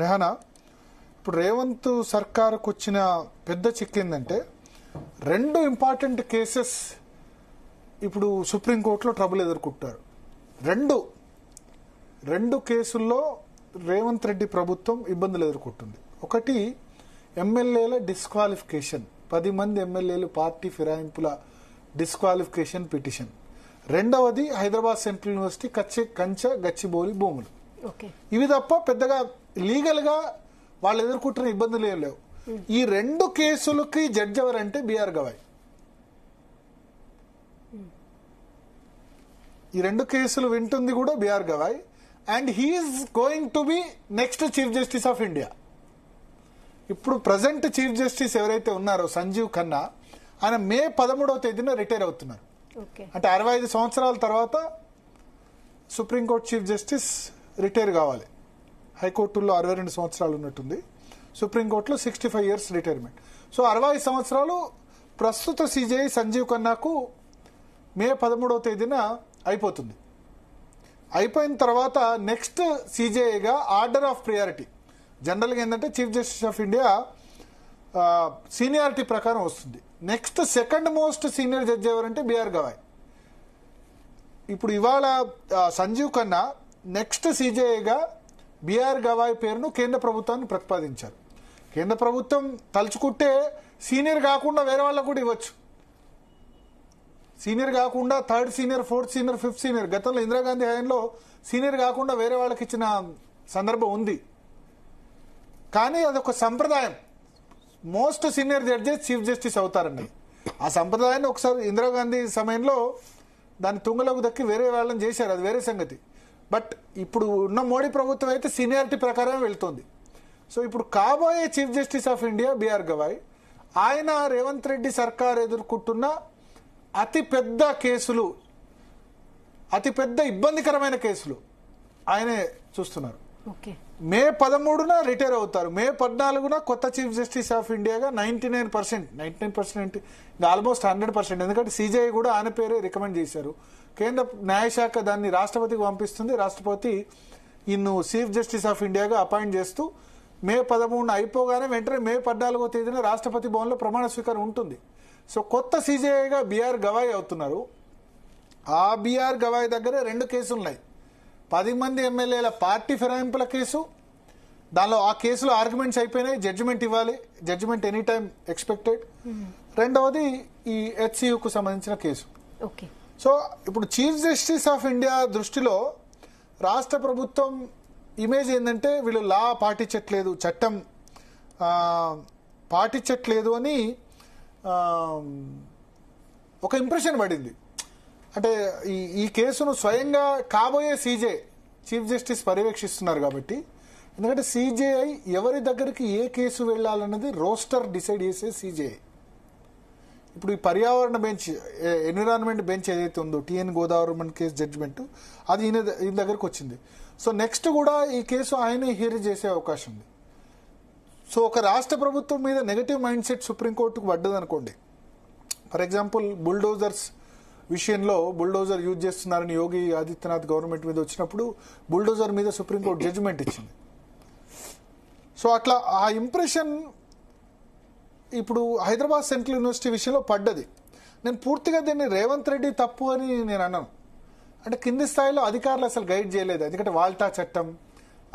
రెహానా, ఇప్పుడు రేవంత్ సర్కార్కు వచ్చిన పెద్ద చిక్కు ఏంటంటే 2 ఇంపార్టెంట్ కేసెస్ ఇప్పుడు సుప్రీంకోర్టులో ట్రబుల్ ఎదుర్కొంటారు. రెండు కేసుల్లో రేవంత్ రెడ్డి ప్రభుత్వం ఇబ్బందులు ఎదుర్కొంటుంది. ఒకటి ఎమ్మెల్యేల డిస్క్వాలిఫికేషన్, 10 మంది ఎమ్మెల్యేలు పార్టీ ఫిరాయింపుల డిస్క్వాలిఫికేషన్ పిటిషన్. రెండవది హైదరాబాద్ సెంట్రల్ యూనివర్సిటీ కంచె గచ్చిబౌలి భూములు. ఇవి తప్ప పెద్దగా లీగల్ గా వాళ్ళు ఎదుర్కొంటున్న ఇబ్బందులు ఏం లేవు. ఈ 2 కేసులకి జడ్జి ఎవరంటే బిఆర్ గవాయ్. ఈ 2 కేసులు వింటుంది కూడా BR Gavai. And he's going to be next chief justice of India. ఇప్పుడు ప్రజెంట్ చీఫ్ జస్టిస్ ఎవరైతే ఉన్నారో సంజీవ్ ఖన్నా, ఆయన మే 13వ తేదీన రిటైర్ అవుతున్నారు. అంటే 65 సంవత్సరాల తర్వాత సుప్రీంకోర్టు చీఫ్ జస్టిస్ రిటైర్ కావాలి. హైకోర్టులో 62 సంవత్సరాలు ఉన్నట్టుంది, సుప్రీంకోర్టులో 65 ఇయర్స్ రిటైర్మెంట్. సో 65 సంవత్సరాలు ప్రస్తుత సిజేఐ సంజీవ్ ఖన్నాకు మే 13వ తేదీన అయిపోతుంది. అయిపోయిన తర్వాత నెక్స్ట్ సిజేఐగా ఆర్డర్ ఆఫ్ ప్రియారిటీ, జనరల్గా ఏంటంటే chief justice of India seniority ప్రకారం వస్తుంది. Next second most senior judge ఎవరంటే బిఆర్ గవాయ్. ఇప్పుడు ఇవాళ సంజీవ్ ఖన్నా నెక్స్ట్ సిజేఐగా బిఆర్ గవాయ్ పేరును కేంద్ర ప్రభుత్వాన్ని ప్రతిపాదించారు. కేంద్ర ప్రభుత్వం తలుచుకుంటే సీనియర్ కాకుండా వేరే వాళ్ళకు కూడా ఇవ్వచ్చు. సీనియర్ కాకుండా 3rd senior, 4th senior, 5th senior, గతంలో ఇందిరాగాంధీ హయాంలో సీనియర్ కాకుండా వేరే వాళ్ళకి ఇచ్చిన సందర్భం ఉంది. కానీ అదొక సంప్రదాయం, most senior judges chief justice అవుతారండి. ఆ సంప్రదాయాన్ని ఒకసారి ఇందిరాగాంధీ సమయంలో దాని తుంగలోకి దక్కి వేరే వాళ్ళని చేశారు, అది వేరే సంగతి. బట్ ఇప్పుడు ఉన్న మోడీ ప్రభుత్వం అయితే సీనియారిటీ ప్రకారం వెళ్తుంది. సో ఇప్పుడు కాబోయే chief justice of India BR Gavai. ఆయన రేవంత్ రెడ్డి సర్కార్ ఎదుర్కొంటున్న అతిపెద్ద కేసులు, అతిపెద్ద ఇబ్బందికరమైన కేసులు ఆయనే చూస్తున్నారు. మే 13న రిటైర్ అవుతారు. మే 14న కొత్త చీఫ్ జస్టిస్ ఆఫ్ ఇండియాగా 99% ఆల్మోస్ట్ 100%, ఎందుకంటే సిజేఐ కూడా ఆయన పేరే రికమెండ్ చేశారు. కేంద్ర న్యాయశాఖ దాన్ని రాష్ట్రపతికి పంపిస్తుంది. రాష్ట్రపతి ఇన్ను చీఫ్ జస్టిస్ ఆఫ్ ఇండియాగా అపాయింట్ చేస్తూ మే 13న అయిపోగానే వెంటనే మే 14వ తేదీన రాష్ట్రపతి భవన్లో ప్రమాణ స్వీకారం ఉంటుంది. సో కొత్త సిజేఐగా బిఆర్ గవాయ్ అవుతున్నారు. ఆ బిఆర్ గవాయ్ దగ్గర 2 కేసులు ఉన్నాయి. 10 మంది ఎమ్మెల్యేల పార్టీ ఫిరాయింపుల కేసు, దానిలో ఆ కేసులో ఆర్గ్యుమెంట్స్ అయిపోయినాయి, జడ్జిమెంట్ ఇవ్వాలి, జడ్జిమెంట్ ఎనీ టైం ఎక్స్పెక్టెడ్. రెండవది ఈ హెచ్సియుకు సంబంధించిన కేసు. సో ఇప్పుడు చీఫ్ జస్టిస్ ఆఫ్ ఇండియా దృష్టిలో రాష్ట్ర ప్రభుత్వం ఇమేజ్ ఏంటంటే వీళ్ళు లా పాటించట్లేదు, చట్టం పాటించట్లేదు అని ఒక ఇంప్రెషన్ పడింది. అంటే ఈ కేసును స్వయంగా కాబోయే సిజే చీఫ్ జస్టిస్ పర్యవేక్షిస్తున్నారు కాబట్టి, ఎందుకంటే సిజేఐ ఎవరి దగ్గరికి ఏ కేసు వెళ్లాలన్నది రోస్టర్ డిసైడ్ చేసే సిజేఐ. ఇప్పుడు ఈ పర్యావరణ బెంచ్, ఎన్విరాన్మెంట్ బెంచ్ ఏదైతే ఉందో, టిఎన్ గోదావరి కేసు జడ్జిమెంట్, అది ఈయన దగ్గరకు వచ్చింది. సో నెక్స్ట్ కూడా ఈ కేసు ఆయనే హియర్ చేసే అవకాశం ఉంది. సో ఒక రాష్ట్ర ప్రభుత్వం మీద నెగటివ్ మైండ్ సెట్ సుప్రీంకోర్టుకు పడ్డదనుకోండి, ఫర్ ఎగ్జాంపుల్ బుల్డోజర్స్ విషయంలో బుల్డోజర్ యూజ్ చేస్తున్నారని యోగి ఆదిత్యనాథ్ గవర్నమెంట్ మీద వచ్చినప్పుడు బుల్డోజర్ మీద సుప్రీంకోర్టు జడ్జిమెంట్ ఇచ్చింది. సో అట్లా ఆ ఇంప్రెషన్ ఇప్పుడు హైదరాబాద్ సెంట్రల్ యూనివర్సిటీ విషయంలో పడ్డది. నేను పూర్తిగా దీన్ని రేవంత్ రెడ్డి తప్పు అని నేను అన్నాను. అంటే కింది స్థాయిలో అధికారులు అసలు గైడ్ చేయలేదు. ఎందుకంటే వాల్టా చట్టం,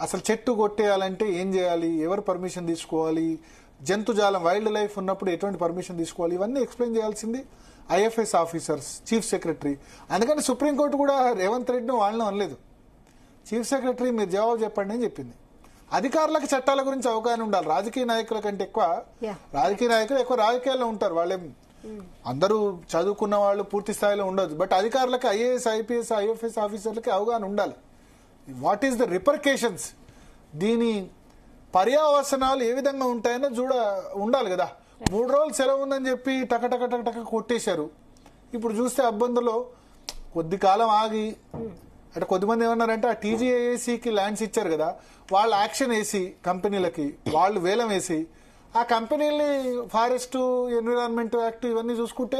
అసలు చెట్టు కొట్టేయాలంటే ఏం చేయాలి, ఎవరు పర్మిషన్ తీసుకోవాలి, జంతుజాలం వైల్డ్ లైఫ్ ఉన్నప్పుడు ఎటువంటి పర్మిషన్ తీసుకోవాలి, ఇవన్నీ ఎక్స్ప్లెయిన్ చేయాల్సింది ఐఎఫ్ఎస్ ఆఫీసర్స్, చీఫ్ సెక్రటరీ. అందుకని సుప్రీంకోర్టు కూడా రేవంత్ రెడ్డిని వాళ్ళని అనలేదు. చీఫ్ సెక్రటరీ మీరు జవాబు చెప్పండి అని చెప్పింది. అధికారులకు చట్టాల గురించి అవగాహన ఉండాలి. రాజకీయ నాయకుల కంటే ఎక్కువ రాజకీయ నాయకులు ఎక్కువ రాజకీయాల్లో ఉంటారు. వాళ్ళేం అందరూ చదువుకున్న వాళ్ళు పూర్తి స్థాయిలో ఉండదు. బట్ అధికారులకి ఐఏఎస్, ఐపీఎస్, ఐఎఫ్ఎస్ ఆఫీసర్లకి అవగాహన ఉండాలి. వాట్ ఈస్ ద రిపర్కేషన్స్, దీని పర్యావసనాలు ఏ విధంగా ఉంటాయని ఉండాలి కదా. 3 రోజులు సెలవు ఉందని చెప్పి టక కొట్టేశారు. ఇప్పుడు చూస్తే అబ్బందులో కొద్ది కాలం ఆగి, అంటే కొద్దిమంది ఏమన్నారంటే ఆ టీజీఏఏసీకి ల్యాండ్స్ ఇచ్చారు కదా, వాళ్ళు యాక్షన్ వేసి కంపెనీలకి వాళ్ళు వేలం వేసి ఆ కంపెనీల్ని ఫారెస్ట్, ఎన్విరాన్మెంట్ యాక్ట్ ఇవన్నీ చూసుకుంటే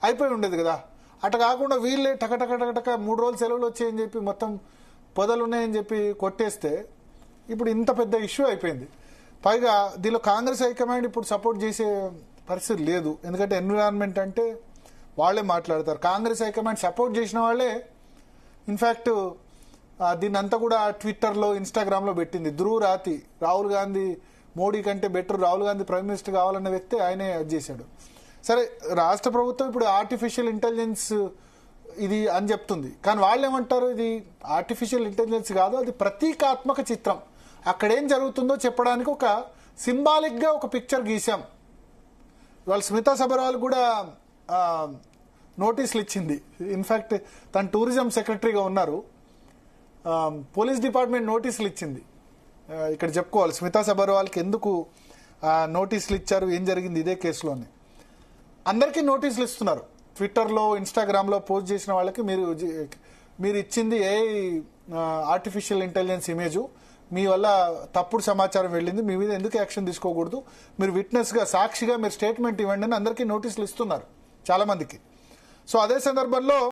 అయిపోయి ఉండేది కదా. అట్లా కాకుండా వీళ్ళే టక 3 రోజులు సెలవులు వచ్చాయని చెప్పి మొత్తం పొదలున్నాయని చెప్పి కొట్టేస్తే ఇప్పుడు ఇంత పెద్ద ఇష్యూ అయిపోయింది. పైగా దీనిలో కాంగ్రెస్ హైకమాండ్ ఇప్పుడు సపోర్ట్ చేసే పరిస్థితి లేదు. ఎందుకంటే ఎన్విరాన్మెంట్ అంటే వాళ్ళే మాట్లాడతారు. కాంగ్రెస్ హైకమాండ్ సపోర్ట్ చేసిన వాళ్ళే ఇన్ఫ్యాక్ట్ దీన్ని అంతా కూడా ట్విట్టర్లో ఇన్స్టాగ్రామ్లో పెట్టింది. ధ్రువ్ రాతి రాహుల్ గాంధీ మోడీ కంటే better, Rahul Gandhi prime minister కావాలన్న వ్యక్తి ఆయనే అది చేశాడు. సరే, రాష్ట్ర ప్రభుత్వం ఇప్పుడు ఆర్టిఫిషియల్ ఇంటెలిజెన్స్ ఇది అని చెప్తుంది. కానీ వాళ్ళు ఏమంటారు, ఇది ఆర్టిఫిషియల్ ఇంటెలిజెన్స్ కాదు, అది ప్రతీకాత్మక చిత్రం. అక్కడేం జరుగుతుందో చెప్పడానికి ఒక సింబాలిక్గా ఒక పిక్చర్ గీశాం. ఇవాళ స్మితా సబర్వాల్ కూడా నోటీసులు ఇచ్చింది. ఇన్ఫ్యాక్ట్ తను టూరిజం సెక్రటరీగా ఉన్నారు. పోలీస్ డిపార్ట్మెంట్ నోటీసులు ఇచ్చింది. ఇక్కడ చెప్పుకోవాలి స్మితా సబర్వాల్కి ఎందుకు నోటీసులు ఇచ్చారు, ఏం జరిగింది ఇదే కేసులోనే. అందరికీ నోటీసులు ఇస్తున్నారు. ట్విట్టర్లో ఇన్స్టాగ్రామ్లో పోస్ట్ చేసిన వాళ్ళకి మీరు ఇచ్చింది ఆర్టిఫిషియల్ ఇంటెలిజెన్స్ ఇమేజ్, మీ వల్ల తప్పుడు సమాచారం వెళ్ళింది, మీ మీద ఎందుకు యాక్షన్ తీసుకోకూడదు, మీరు విట్నెస్గా సాక్షిగా మీరు స్టేట్మెంట్ ఇవ్వండి అని అందరికీ నోటీసులు ఇస్తున్నారు చాలా మందికి. సో అదే సందర్భంలో